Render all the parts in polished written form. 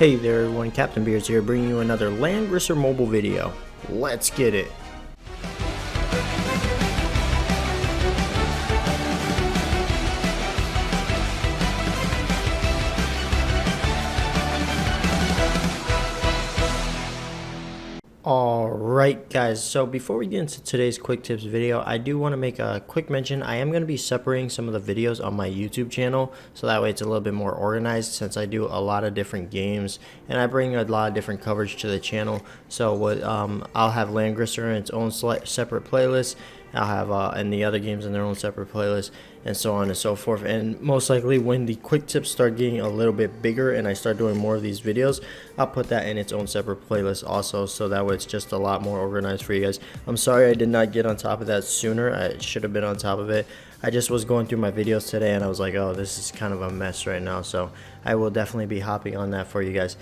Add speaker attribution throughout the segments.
Speaker 1: Hey there everyone, Captain BEARDZ here, bringing you another Langrisser mobile video. Let's get it! Alright guys, so before we get into today's quick tips video, I do want to make a quick mention. I am going to be separating some of the videos on my YouTube channel, so that way it's a little bit more organized, since I do a lot of different games and I bring a lot of different coverage to the channel. So I'll have Langrisser in its own separate playlist. I'll have and the other games in their own separate playlist, and so on and so forth. And most likely when the quick tips start getting a little bit bigger and I start doing more of these videos, I'll put that in its own separate playlist also, so that way it's just a lot more organized for you guys. I'm sorry I did not get on top of that sooner. I should have been on top of it. I just was going through my videos today and I was like, oh, this is kind of a mess right now, so I will definitely be hopping on that for you guys.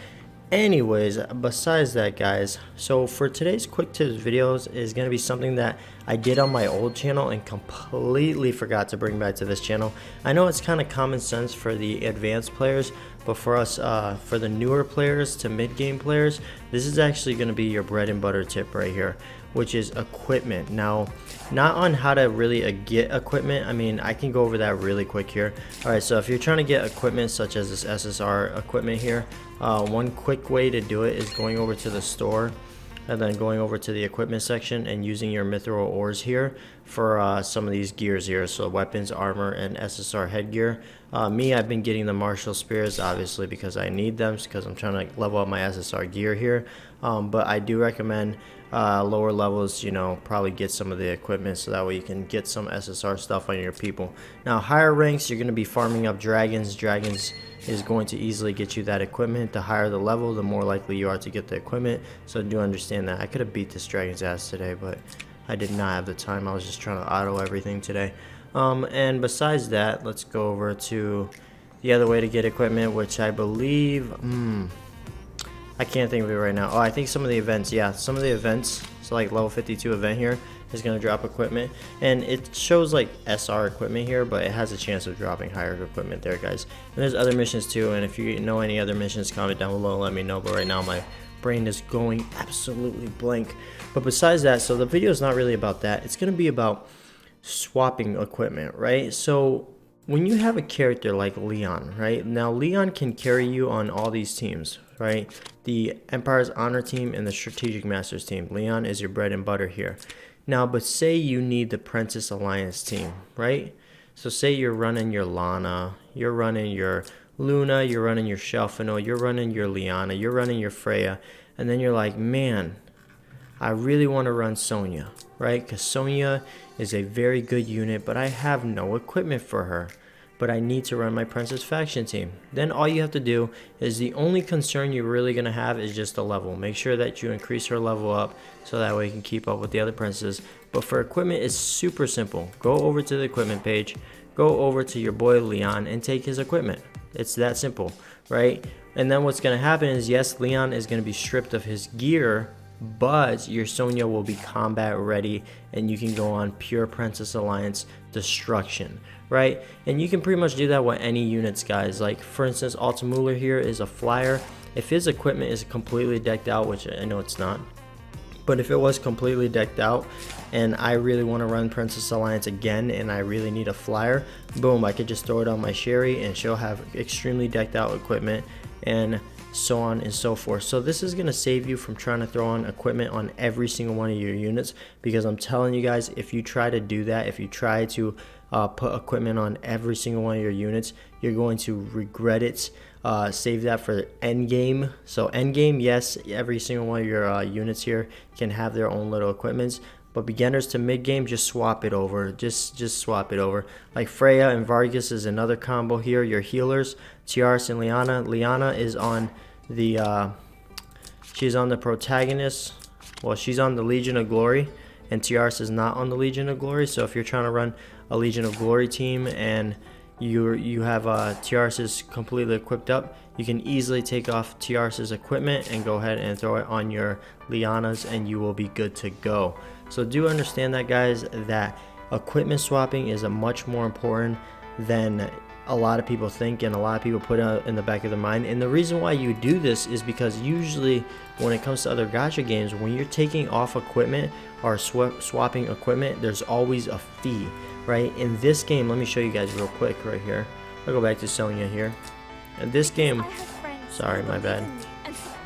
Speaker 1: Anyways, besides that guys, so for today's quick tips videos is going to be something that I did on my old channel and completely forgot to bring back to this channel. I know it's kind of common sense for the advanced players, but for us, for the newer players to mid-game players, this is actually going to be your bread and butter tip right here, which is equipment. Now, not on how to really get equipment. I mean, I can go over that really quick here. Alright, so if you're trying to get equipment such as this SSR equipment here, one quick way to do it is going over to the store and then going over to the equipment section and using your mithril ores here for some of these gears here, so weapons, armor, and SSR headgear. I've been getting the martial spears obviously because I need them, because I'm trying to level up my SSR gear here, but I do recommend lower levels, you know, probably get some of the equipment so that way you can get some SSR stuff on your people. Now higher ranks, you're going to be farming up dragons. Dragons is going to easily get you that equipment. The higher the level, the more likely you are to get the equipment, so do understand that. I could have beat this dragon's ass today, but I did not have the time. I was just trying to auto everything today. And besides that, let's go over to the other way to get equipment, which I believe I can't think of it right now. Oh, I think some of the events, yeah, some of the events, so like level 52 event here is going to drop equipment, and it shows like SR equipment here, but it has a chance of dropping higher equipment there guys. And there's other missions too, and if you know any other missions, comment down below and let me know, but right now my brain is going absolutely blank. But besides that, so the video is not really about that. It's going to be about swapping equipment, right? So when you have a character like Leon, right? Now Leon can carry you on all these teams, right? The Empire's Honor team and the Strategic Masters team. Leon is your bread and butter here. Now, but say you need the Princess Alliance team, right? So say you're running your Lana, you're running your Luna, you're running your Shelfino, you're running your Liana, you're running your Freya, and then you're like, man, I really want to run Sonya, right? Because Sonya is a very good unit, but I have no equipment for her. But I need to run my Princess faction team. Then all you have to do is, the only concern you're really going to have is just the level. Make sure that you increase her level up so that way you can keep up with the other princesses. But for equipment, it's super simple. Go over to the equipment page, go over to your boy Leon and take his equipment. It's that simple, right? And then what's going to happen is, yes, Leon is going to be stripped of his gear, but your Sonya will be combat ready and you can go on pure Princess Alliance destruction, right? And you can pretty much do that with any units guys. Like for instance, Altamuller here is a flyer. If his equipment is completely decked out, which I know it's not, but if it was completely decked out and I really want to run Princess Alliance again and I really need a flyer, boom, I could just throw it on my Sherry and she'll have extremely decked out equipment, and so on and so forth. So this is going to save you from trying to throw on equipment on every single one of your units, because I'm telling you guys, if you try to do that, if you try to put equipment on every single one of your units, you're going to regret it. Save that for end game. So end game, yes, every single one of your units here can have their own little equipments, but beginners to mid game, just swap it over. Just swap it over. Like Freya and Vargas is another combo here. Your healers, Tiaras and Liana. Liana is on the she's on the protagonist. Well, she's on the Legion of Glory, and Tiaras is not on the Legion of Glory. So if you're trying to run a Legion of Glory team and you have Tiaras is completely equipped up, you can easily take off Tiaras' equipment and go ahead and throw it on your Lianas and you will be good to go. So do understand that guys, that equipment swapping is a much more important than a lot of people think and a lot of people put out in the back of their mind. And the reason why you do this is because usually when it comes to other gacha games, when you're taking off equipment or swapping equipment, there's always a fee, right? In this game, let me show you guys real quick right here. I'll go back to Sonya here. In this game, sorry, my bad.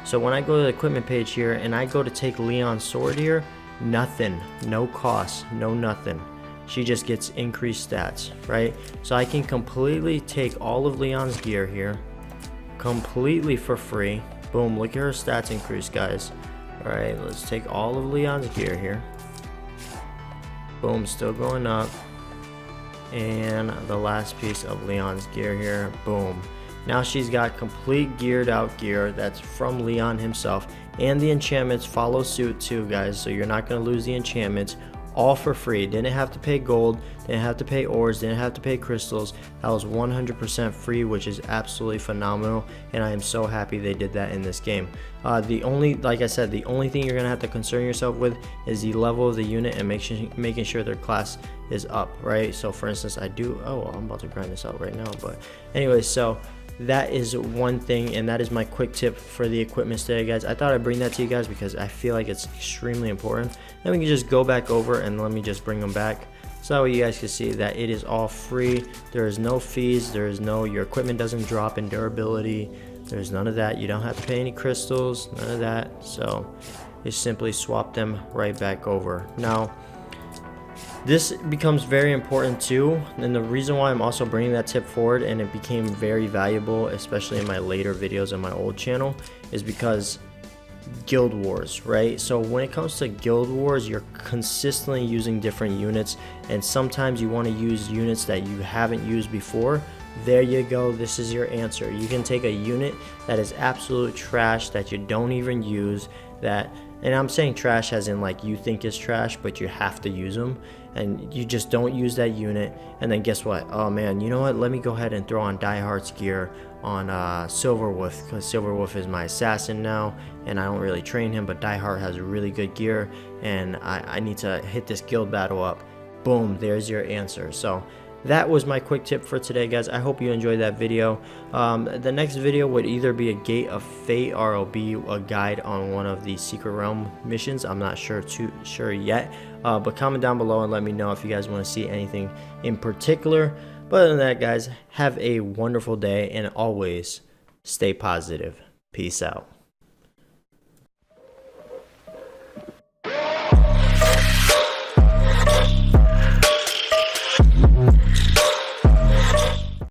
Speaker 1: So when I go to the equipment page here and I go to take Leon's sword here, nothing, no cost, no nothing. She just gets increased stats, right? So I can completely take all of Leon's gear here, completely for free. Boom, look at her stats increase, guys. All right, let's take all of Leon's gear here. Boom, still going up. And the last piece of Leon's gear here, boom. Now she's got complete geared out gear that's from Leon himself. And the enchantments follow suit too, guys, so you're not going to lose the enchantments. All for free. Didn't have to pay gold, didn't have to pay ores, didn't have to pay crystals. That was 100% free, which is absolutely phenomenal, and I am so happy they did that in this game. Like I said, the only thing you're gonna have to concern yourself with is the level of the unit and making sure their class is up, right? So for instance, I'm about to grind this out right now, but anyway, so that is one thing, and that is my quick tip for the equipment today, guys. I thought I'd bring that to you guys because I feel like it's extremely important. Then we can just go back over and let me just bring them back so that way you guys can see that it is all free. There is no fees, your equipment doesn't drop in durability, there's none of that. You don't have to pay any crystals, none of that. So you simply swap them right back over. Now this becomes very important too, and the reason why I'm also bringing that tip forward, and it became very valuable especially in my later videos on my old channel, is because guild wars, right? So when it comes to guild wars, you're consistently using different units, and sometimes you want to use units that you haven't used before. There you go, this is your answer. You can take a unit that is absolute trash that you don't even use, and I'm saying trash as in like you think is trash, but you have to use them, and you just don't use that unit, and then guess what? Oh man, you know what? Let me go ahead and throw on Diehart's gear on Silverwolf, because Silverwolf is my assassin now, and I don't really train him, but Diehard has really good gear, and I need to hit this guild battle up. Boom, there's your answer. So that was my quick tip for today, guys. I hope you enjoyed that video. The next video would either be a Gate of Fate or it'll be a guide on one of the Secret Realm missions. I'm not sure yet, but comment down below and let me know if you guys want to see anything in particular. But other than that, guys, have a wonderful day and always stay positive. Peace out.